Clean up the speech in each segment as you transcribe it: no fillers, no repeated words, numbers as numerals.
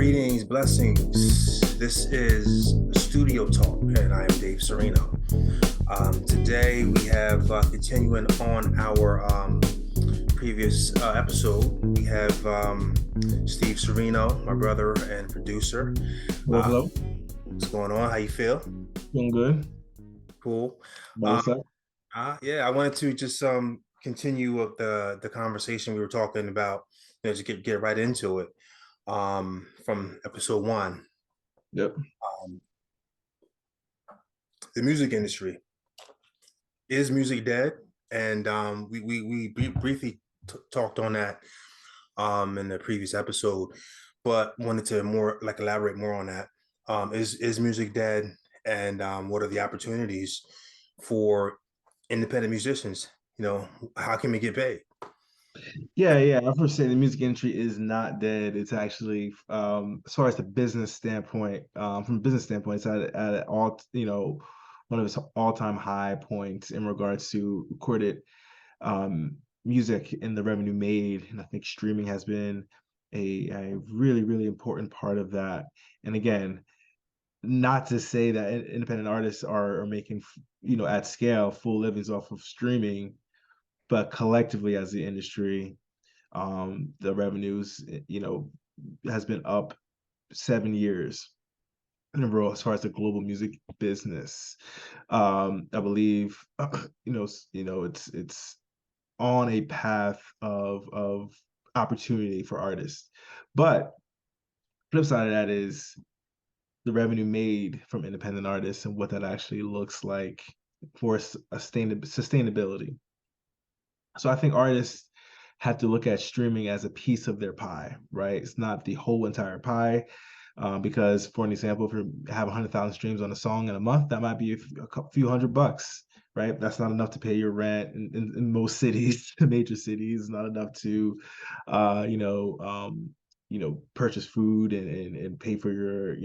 Greetings, blessings. This is Studio Talk, and I am Dave Cirino. Today we have continuing on our previous episode. We have Steve Cirino, my brother and producer. Hello, Uh, hello. what's going on? How you feel? Doing good. Cool. About Uh, yourself? yeah, I wanted to just continue with the conversation we were talking about. Just get right into it. From episode one. Yep. Um, the music industry. Is music dead? And we briefly talked on that in the previous episode, but wanted to more like elaborate more on that. Is music dead? And what are the opportunities for independent musicians? How can we get paid? Yeah. I first say the music industry is not dead. It's actually, as far as the business standpoint, from a business standpoint, it's at all, one of its all-time high points in regards to recorded music and the revenue made. And I think streaming has been a really, really important part of that. And again, not to say that independent artists are making, at scale full livings off of streaming, but collectively as the industry, the revenues, has been up 7 years in a row as far as the global music business. I believe, it's on a path of opportunity for artists, but flip side of that is the revenue made from independent artists and what that actually looks like for sustainability. So I think artists have to look at streaming as a piece of their pie, right? It's not the whole entire pie. Because, for an example, if you have 100,000 streams on a song in a month, that might be a few $100, right? That's not enough to pay your rent in most cities, major cities. It's not enough to, uh, you know, um, purchase food and pay for your,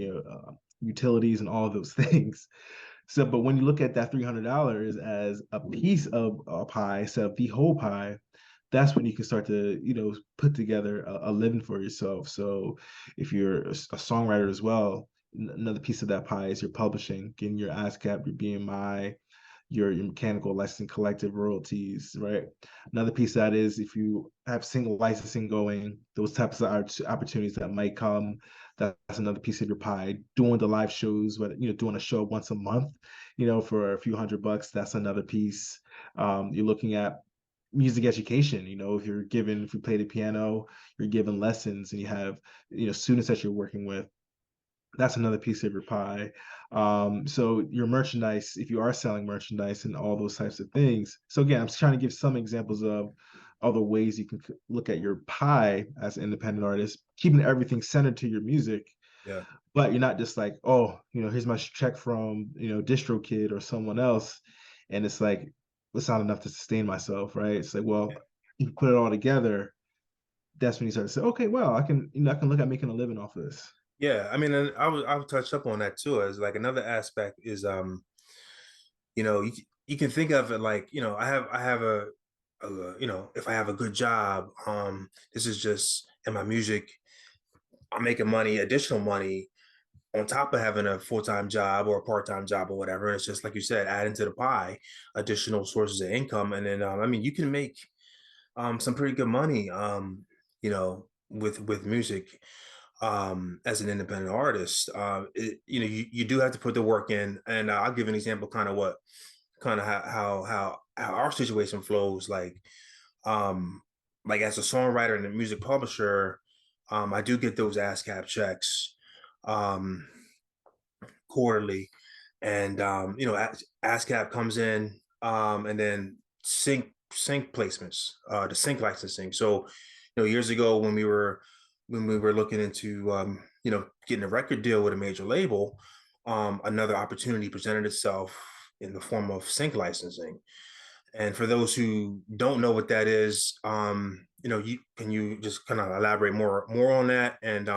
utilities and all of those things. So, but when you look at that $300 as a piece of a pie instead of the whole pie, that's when you can start to, put together a living for yourself. So, if you're a songwriter as well, another piece of that pie is your publishing, getting your ASCAP, your BMI, your mechanical licensing collective royalties, right? Another piece of that is if you have single licensing going, those types of opportunities that might come, that's another piece of your pie. Doing the live shows, but doing a show once a month, for a few $100, that's another piece. You're looking at music education. If you play the piano, you're given lessons and you have, students that you're working with, that's another piece of your pie. So your merchandise, if you are selling merchandise and all those types of things. So again, I'm just trying to give some examples of other ways you can look at your pie as an independent artist, keeping everything centered to your music, Yeah. but you're not just like, oh, here's my check from, DistroKid or someone else. And it's like, it's not enough to sustain myself, right? It's like, well, you put it all together, that's when you start to say, okay, well, I can look at making a living off of this. Yeah, I mean, and I would touch up on that too. As like another aspect is, you can think of it like, I have if I have a good job, this is just in my music, I'm making money, additional money on top of having a full-time job or a part-time job or whatever. And it's just like you said, adding to the pie, additional sources of income, and then I mean, you can make some pretty good money, with music as an independent artist. You do have to put the work in, and I'll give an example, kind of how our situation flows. Um, like as a songwriter and a music publisher, I do get those ASCAP checks um, quarterly, and ASCAP comes in, and then sync placements, the sync licensing. So, years ago when we were looking into getting a record deal with a major label, another opportunity presented itself in the form of sync licensing. And for those who don't know what that is, you just kind of elaborate more on that and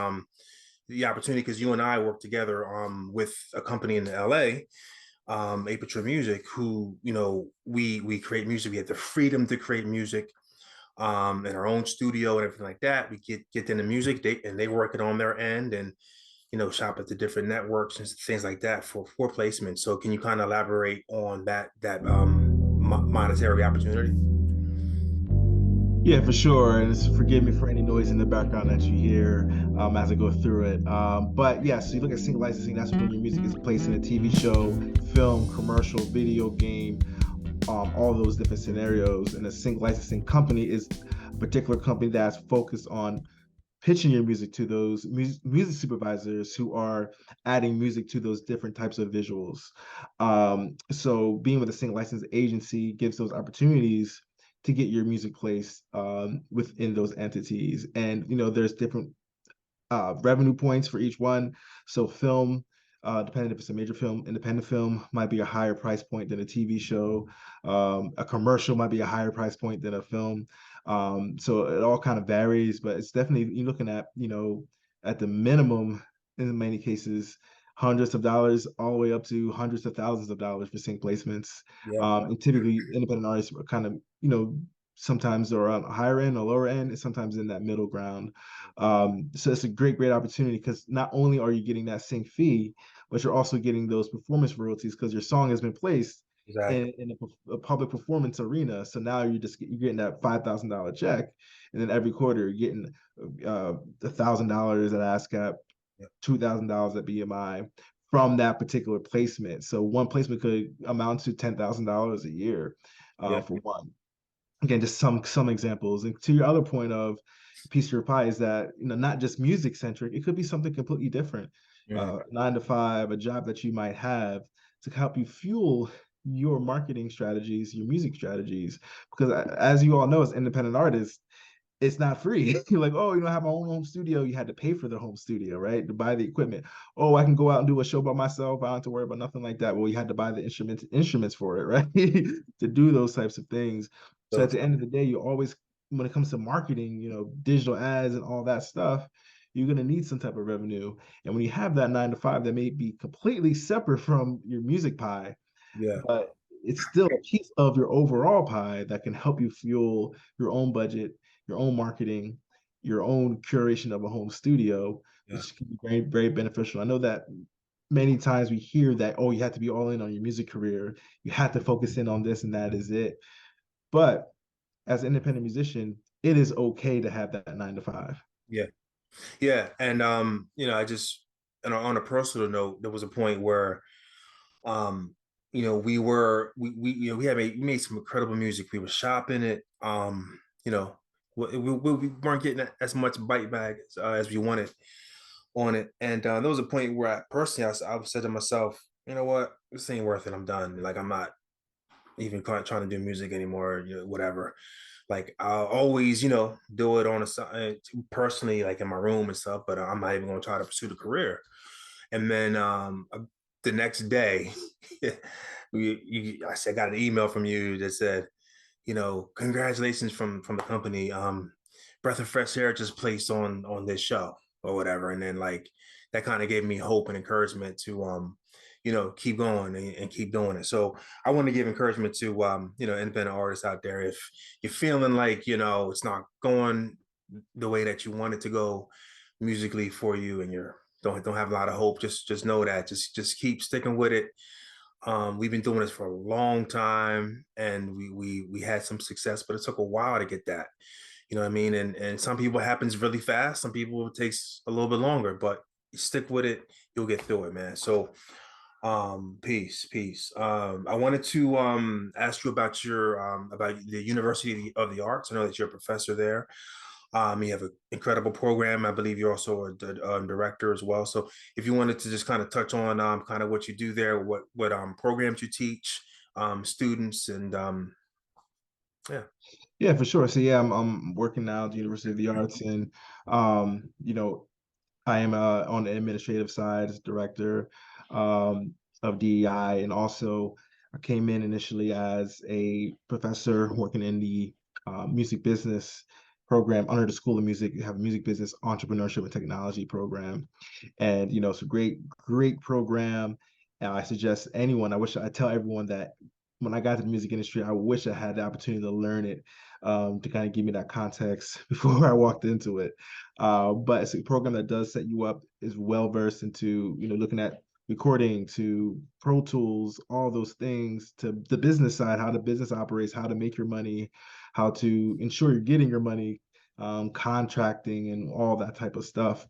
the opportunity, because you and I work together with a company in LA, Aperture Music, who we create music. We have the freedom to create music. in our own studio and everything like that. We get into music, they work it on their end, and shop at the different networks and things like that for placement. So can you kind of elaborate on that monetary opportunity? Yeah, for sure. And forgive me for any noise in the background that you hear as I go through it. But yeah, so you look at single licensing, that's when your music is placed in a TV show, film, commercial, video game, all those different scenarios. And a single licensing company is a particular company that's focused on pitching your music to those music supervisors who are adding music to those different types of visuals. So being with a single license agency gives those opportunities to get your music placed within those entities. And there's different revenue points for each one. So film, depending if it's a major film, independent film might be a higher price point than a TV show. A commercial might be a higher price point than a film. So it all kind of varies, but it's definitely you're looking at, at the minimum in many cases, hundreds of dollars all the way up to hundreds of thousands of dollars for sync placements. Yeah, And typically independent artists are kind of, sometimes they're on a higher end or lower end, and sometimes in that middle ground. So it's a great opportunity because not only are you getting that sync fee, but you're also getting those performance royalties because your song has been placed exactly. in a public performance arena. So now you're getting that $5,000 check, and then every quarter you're getting $1,000 at ASCAP, Yeah, $2,000 at BMI from that particular placement. So one placement could amount to $10,000 a year yeah, for one. Again, just some examples. And to your other point of piece of your pie is that not just music centric, it could be something completely different. mm, 9 to 5, a job that you might have to help you fuel your marketing strategies, your music strategies. Because as you all know, as independent artists, it's not free. You're like, oh, I have my own home studio. You had to pay for the home studio, right? To buy the equipment. Oh, I can go out and do a show by myself. I don't have to worry about nothing like that. Well, you had to buy the instruments for it, right? To do those types of things. So so at the end of the day, you always, when it comes to marketing, digital ads and all that stuff, you're going to need some type of revenue. And when you have that 9 to 5, that may be completely separate from your music pie, yeah, but it's still a piece of your overall pie that can help you fuel your own budget, your own marketing, your own curation of a home studio, yeah, which can be very beneficial. I know that many times we hear that, oh, you have to be all in on your music career, you have to focus in on this, and that is it. But as an independent musician, it is okay to have that 9 to 5. yeah, yeah. And I just, and on a personal note, there was a point where we had we made some incredible music. We were shopping it. You know, we weren't getting as much bite back as we wanted on it. And there was a point where I personally, I said to myself, you know what, this ain't worth it. I'm done. Like I'm not even trying to do music anymore. Whatever. Like I'll always, do it on personally, like in my room and stuff. But I'm not even going to try to pursue the career. And then the next day, I said, I got an email from you that said, congratulations from the company. Breath of fresh air just placed on this show or whatever. And then like that kind of gave me hope and encouragement to keep going and keep doing it. So I want to give encouragement to independent artists out there. If you're feeling like it's not going the way that you want it to go musically for you, and you're don't have a lot of hope, just know that just keep sticking with it. We've been doing this for a long time, and we had some success, but it took a while to get that. You know what I mean? And some people it happens really fast. Some people it takes a little bit longer, but you stick with it, you'll get through it, man. So peace. I wanted to ask you about the University of the Arts. I know that you're a professor there. You have an incredible program. I believe you're also a director as well. So if you wanted to just kind of touch on kind of what you do there, what programs you teach students, and yeah, Yeah, for sure. So yeah, I'm working now at the University of the Arts, and I am on the administrative side as director um, of DEI, and also I came in initially as a professor working in the music business program under the School of Music. You have a music business entrepreneurship and technology program, and it's a great program. And I suggest anyone. I wish I tell everyone that when I got to the music industry, I wish I had the opportunity to learn it, to kind of give me that context before I walked into it. But it's a program that does set you up, is well versed into, looking at recording to Pro Tools, all those things, to the business side, how the business operates, how to make your money, how to ensure you're getting your money, contracting and all that type of stuff.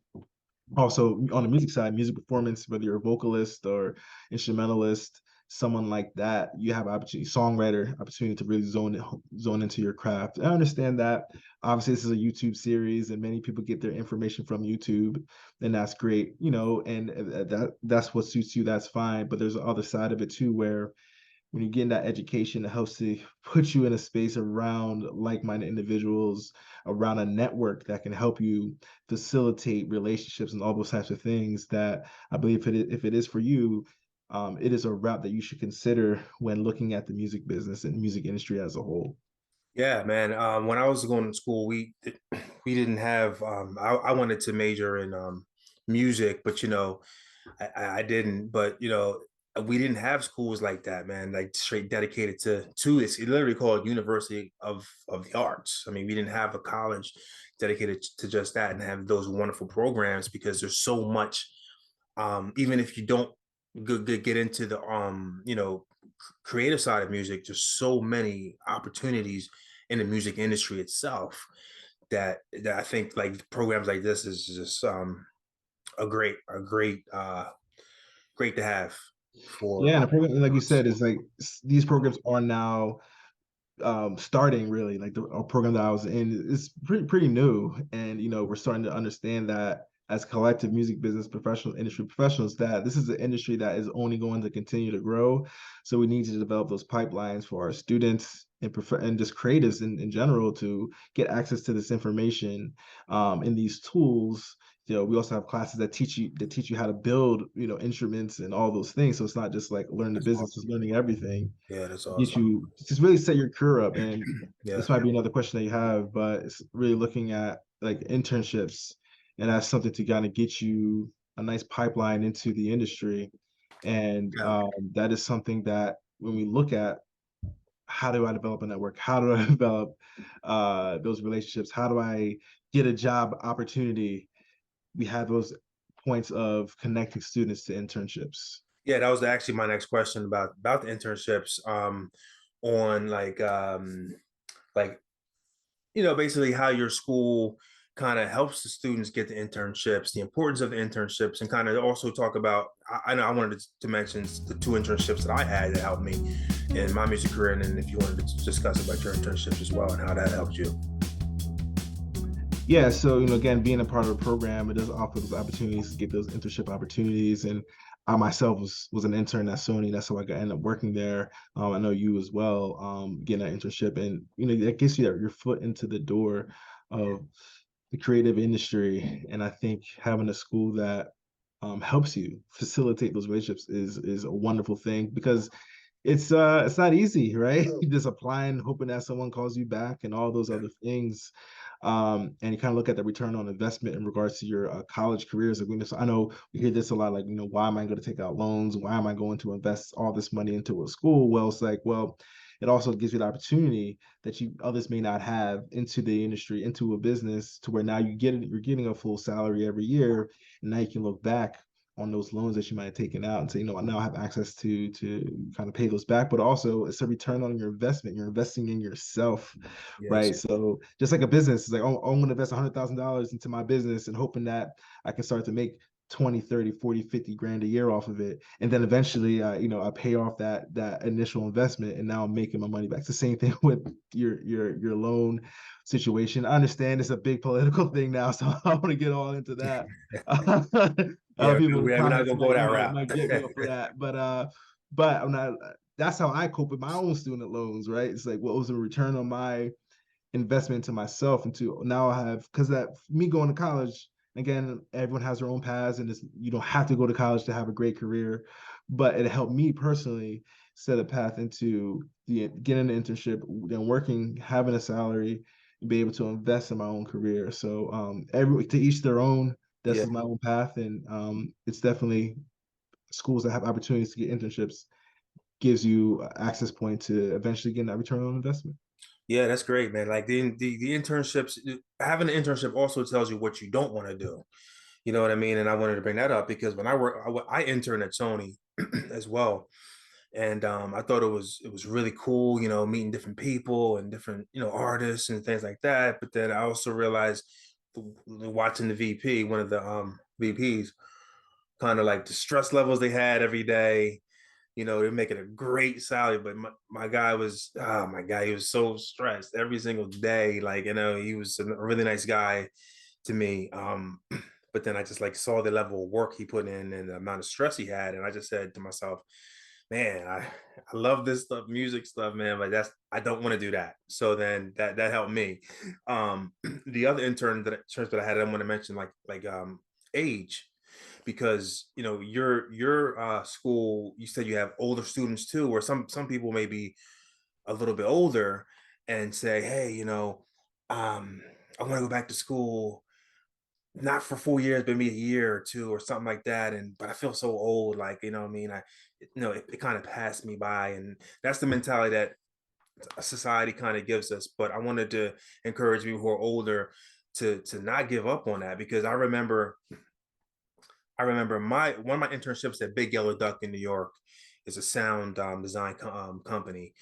Also on the music side, music performance, whether you're a vocalist or instrumentalist, someone like that, you have opportunity, songwriter, opportunity to really zone into your craft. I understand that. Obviously, this is a YouTube series, and many people get their information from YouTube, and that's great, and that's what suits you. That's fine. But there's the other side of it too, where when you get in that education, it helps to put you in a space around like-minded individuals, around a network that can help you facilitate relationships and all those types of things that I believe if it is for you, it is a route that you should consider when looking at the music business and music industry as a whole. Yeah, man. When I was going to school, we didn't have. I wanted to major in music, but I didn't. But we didn't have schools like that, man. Like straight dedicated to this. It literally called University of the Arts. I mean, we didn't have a college dedicated to just that and have those wonderful programs because there's so much. Even if you don't get into the creative side of music, there's so many opportunities in the music industry itself that I think like programs like this is just great to have Yeah, for and a program, like you us. said, is like these programs are now starting really like the a program that I was in is pretty new, and we're starting to understand that as collective music business professional industry professionals that this is an industry that is only going to continue to grow. So we need to develop those pipelines for our students and just creatives in general to get access to this information, in these tools. We also have classes that teach you how to build, instruments and all those things. So it's not just like learn the That's business, just awesome. learning everything, Yeah, that's get awesome. you just really set your career up. And Yeah. this might be another question that you have, but it's really looking at like internships, and that's something to kind of get you a nice pipeline into the industry. And Yeah. that is something that when we look at how do I develop a network, how do I develop those relationships, how do I get a job opportunity, we have those points of connecting students to internships. Yeah, that was actually my next question about the internships. On like basically how your school kind of helps the students get the internships, the importance of the internships, and kind of also talk about. I know I wanted to mention the two internships that I had that helped me in my music career, and then if you wanted to discuss about your internships as well and how that helped you. Yeah, so again, being a part of a program, it does offer those opportunities to get those internship opportunities. And I myself was an intern at Sony. That's how I ended up working there. I know you as well, getting that internship, and that gets you your foot into the door of the creative industry. And I think having a school that helps you facilitate those relationships is a wonderful thing, because it's not easy, right? Just applying, hoping that someone calls you back and all those Yeah, other things. And you kind of look at the return on investment in regards to your college careers. Like, I know we hear this a lot, like, why am I going to take out loans? Why am I going to invest all this money into a school? Well, it's like, well, it also gives you the opportunity that you others may not have into the industry, into a business, to where now you're getting a full salary every year, and now you can look back on those loans that you might have taken out and say, I now have access to kind of pay those back. But also it's a return on your investment. You're investing in yourself, yes, right? So just like a business, it's like, oh, I'm going to invest $100,000 into my business and hoping that I can start to make 20, 30, 40, 50 grand a year off of it. And then eventually, I pay off that initial investment, and now I'm making my money back. It's the same thing with your loan situation. I understand it's a big political thing now, so I don't want to get all into that. yeah. People in the We're not comments gonna go that might get me up for route. that, but I'm not. That's how I cope with my own student loans, right? It's like, what was the return on my investment to myself, and to now I have, because that me going to college, again, everyone has their own paths, and you don't have to go to college to have a great career, but it helped me personally set a path into getting an internship, then working, having a salary, and be able to invest in my own career. So every to each their own. This Yeah, is my own path, and it's definitely schools that have opportunities to get internships. gives you access point to eventually getting that return on investment. Yeah, that's great, man. Like the internships, having an internship also tells you what you don't want to do. You know what I mean? And I wanted to bring that up because when I interned at Sony as well, and I thought it was really cool, meeting different people and different artists and things like that. But then I also realized watching the VP, one of the VPs, kind of like the stress levels they had every day. They're making a great salary, but my guy was, oh my God, he was so stressed every single day. Like, he was a really nice guy to me. But then I just like saw the level of work he put in and the amount of stress he had. And I just said to myself, man, I love this stuff, music stuff, man, but I don't want to do that. So then that helped me. The other interns that I had, I want to mention age, because your school, you said you have older students too, or some people may be a little bit older and say, hey, I want to go back to school, not for 4 years, but maybe a year or two or something like that. And but I feel so old, like what I mean. It kind of passed me by, and that's the mentality that society kind of gives us. But I wanted to encourage people who are older to not give up on that, because I remember my one of my internships at Big Yellow Duck in New York is a sound design company.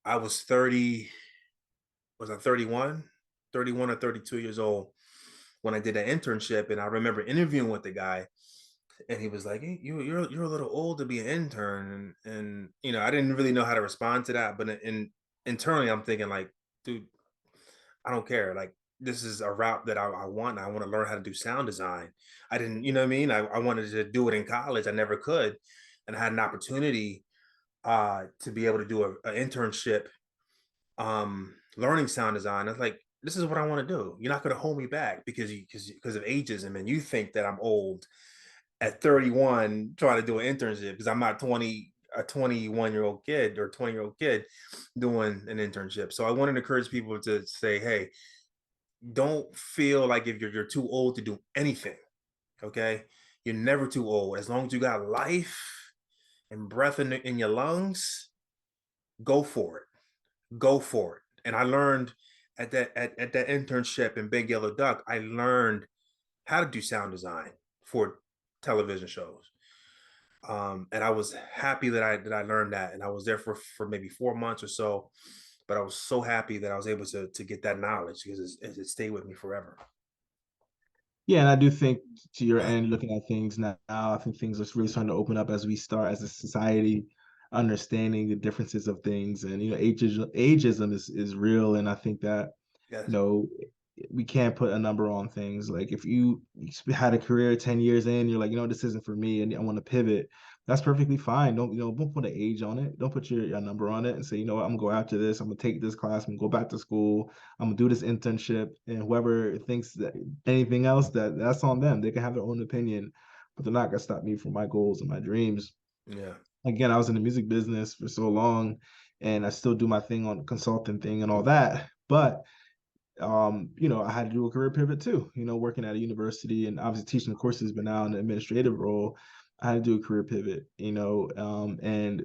I was 30, was I 31? 31 or 32 years old when I did that internship. And I remember interviewing with the guy, and he was like, hey, you're a little old to be an intern. And I didn't really know how to respond to that. But internally, I'm thinking like, dude, I don't care. Like, this is a route that I want. I want to learn how to do sound design. I didn't, you know what I mean? I wanted to do it in college. I never could. And I had an opportunity to be able to do an internship learning sound design. I was like, this is what I want to do. You're not going to hold me back because of ageism, and you think that I'm old at 31 trying to do an internship because I'm not 20, a 21-year-old kid or 20-year-old kid doing an internship. So I wanted to encourage people to say, hey, don't feel like if you're too old to do anything. Okay, you're never too old as long as you got life and breath in your lungs. Go for it. Go for it. And I learned at that internship in Big Yellow Duck, I learned how to do sound design for television shows. And I was happy that I learned that, and I was there for maybe 4 months or so. But I was so happy that I was able to get that knowledge because it stayed with me forever. Yeah, and I do think to your end, looking at things now, I think things are really starting to open up as we start as a society understanding the differences of things. And ageism is real, and I think that you Yes. know we can't put a number on things. Like if you had a career 10 years in, you're like, this isn't for me, and I want to pivot. That's perfectly fine. Don't put an age on it. Don't put your number on it and say, what, I'm gonna go after this. I'm gonna take this class. I'm gonna go back to school. I'm gonna do this internship. And whoever thinks that anything else, that's on them. They can have their own opinion, but they're not gonna stop me from my goals and my dreams. Yeah. Again, I was in the music business for so long, and I still do my thing on the consulting thing and all that. But I had to do a career pivot too, working at a university and obviously teaching the courses, but now in an administrative role, I had to do a career pivot, and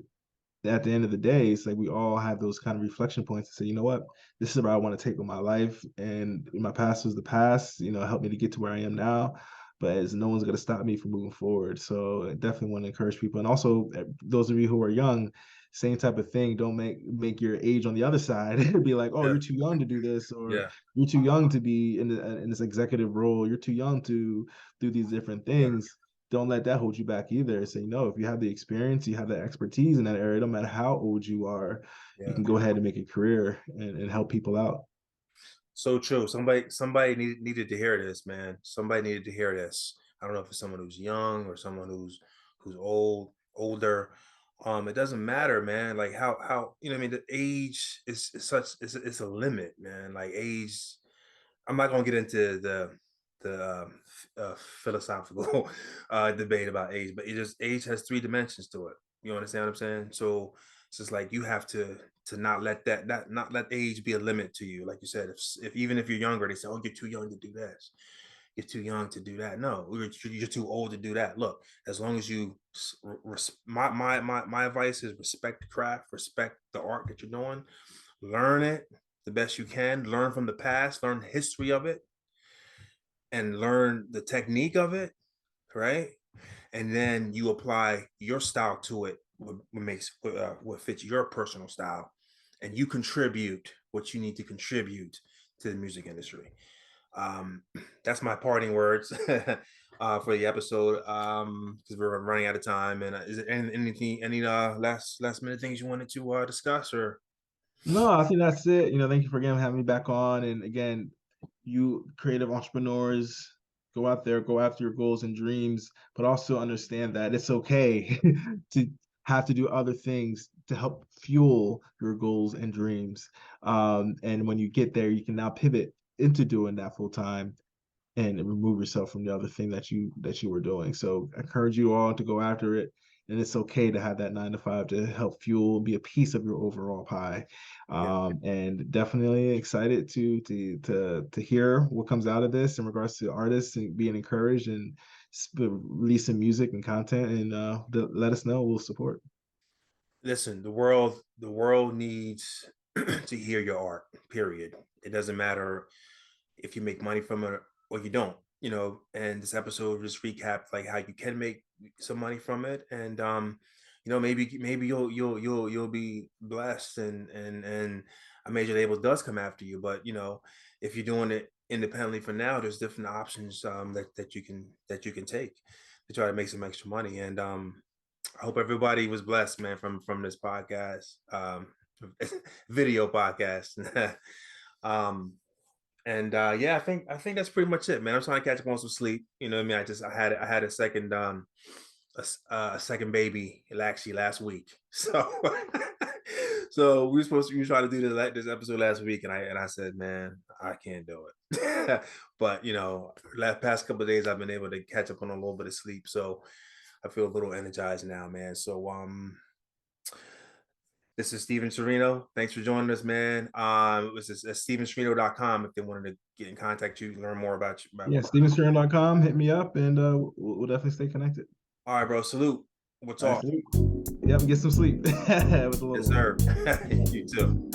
at the end of the day, it's like we all have those kind of reflection points to say, what, this is where I want to take with my life. And my past was the past, helped me to get to where I am now. But as no one's going to stop me from moving forward. So I definitely want to encourage people. And also, those of you who are young, same type of thing. Don't make your age on the other side be like, oh, Yeah. you're too young to do this, or Yeah. you're too young to be in this executive role. You're too young to do these different Yeah. things. Don't let that hold you back either. Say, no, if you have the experience, you have the expertise in that area, no matter how old you are, you Yeah. can go ahead and make a career and help people out. So true. Somebody needed to hear this, man. Somebody needed to hear this. I don't know if it's someone who's young or someone who's older. It doesn't matter, man. Like how I mean, the age is such it's a limit, man. Like age, I'm not gonna get into the philosophical debate about age, but age has three dimensions to it. You understand what I'm saying? So it's just like you have to not let not let age be a limit to you. Like you said, if even if you're younger, they say, "Oh, you're too young to do this." you're too young to do that. No, you're too old to do that. Look, as long as you, my advice is respect the craft, respect the art that you're doing, learn it the best you can, learn from the past, learn the history of it, and learn the technique of it, right? And then you apply your style to it, what fits your personal style, and you contribute what you need to contribute to the music industry. Um, that's my parting words for the episode, because we're running out of time. And is there anything, any last minute things you wanted to discuss, or? No, I think that's it. Thank you for again having me back on. And again, you creative entrepreneurs, go out there, go after your goals and dreams, but also understand that it's okay to have to do other things to help fuel your goals and dreams. And when you get there, you can now pivot into doing that full time and remove yourself from the other thing that you were doing. So I encourage you all to go after it. And it's okay to have that 9 to 5 to help fuel, be a piece of your overall pie. Yeah. And definitely excited to hear what comes out of this in regards to artists and being encouraged and releasing music and content. And let us know. We'll support. Listen, the world needs to hear your art. Period. It doesn't matter if you make money from it or you don't. And this episode just recapped like how you can make some money from it, and maybe you'll be blessed, and a major label does come after you. But if you're doing it independently for now, there's different options that you can take to try to make some extra money. And I hope everybody was blessed, man, from this podcast, video podcast. um, and yeah, I think that's pretty much it, man. I'm trying to catch up on some sleep. You know what I mean? I had a second a second baby actually last week. So so we were trying to do this episode last week, and I said, man, I can't do it. But last past couple of days I've been able to catch up on a little bit of sleep. So I feel a little energized now, man. So this is Steven Cirino. Thanks for joining us, man. It was at stevencerino.com if they wanted to get in contact you, learn more about you. Yeah, stevenstern.com. Hit me up, and we'll definitely stay connected. All right, bro. Salute. We'll All right, talk. salute. Yep, get some sleep with a little Yes, sir. You too.